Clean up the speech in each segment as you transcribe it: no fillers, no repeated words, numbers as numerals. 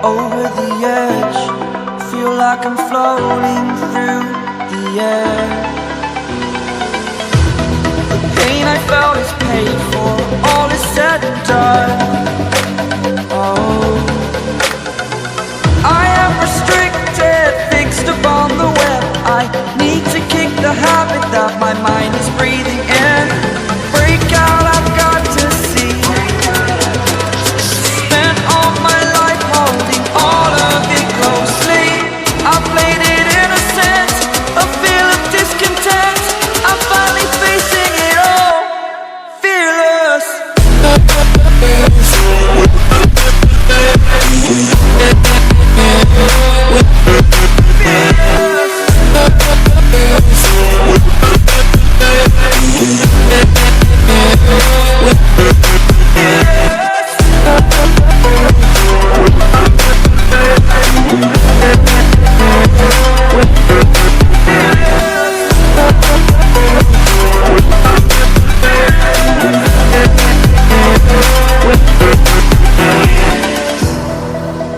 over the edge. Feel like I'm floating through the air. The pain I felt is paid for, all is said and done. Oh, I am restricted, fixed upon the web. I need to kick the habit that my mind is breathing in. Break out, I've got to see. Spent all my life holding all of it closely. I played it innocent, a feel of discontent. I'm finally facing it all, fearless.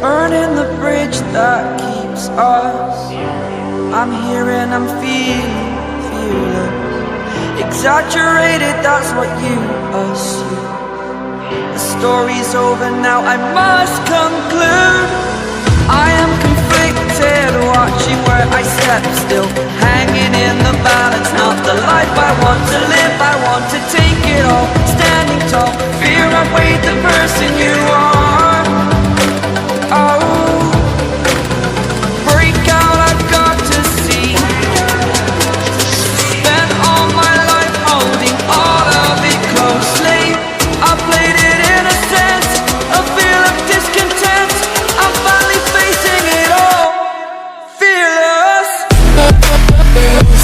Burning the bridge that keeps us. I'm here and I'm feeling fearless. Exaggerated, that's what you assume. The story's over now, I must conclude. I am conflicted, watching where I step still, hanging in the balance. Not the life I want to live, I want to take it all. Standing tall, fear I've weighed the person you are. Oh, break out, I've got to see. Spent all my life holding all of it closely. I played it innocent, a feel of discontent. I'm finally facing it all, fearless. Fearless.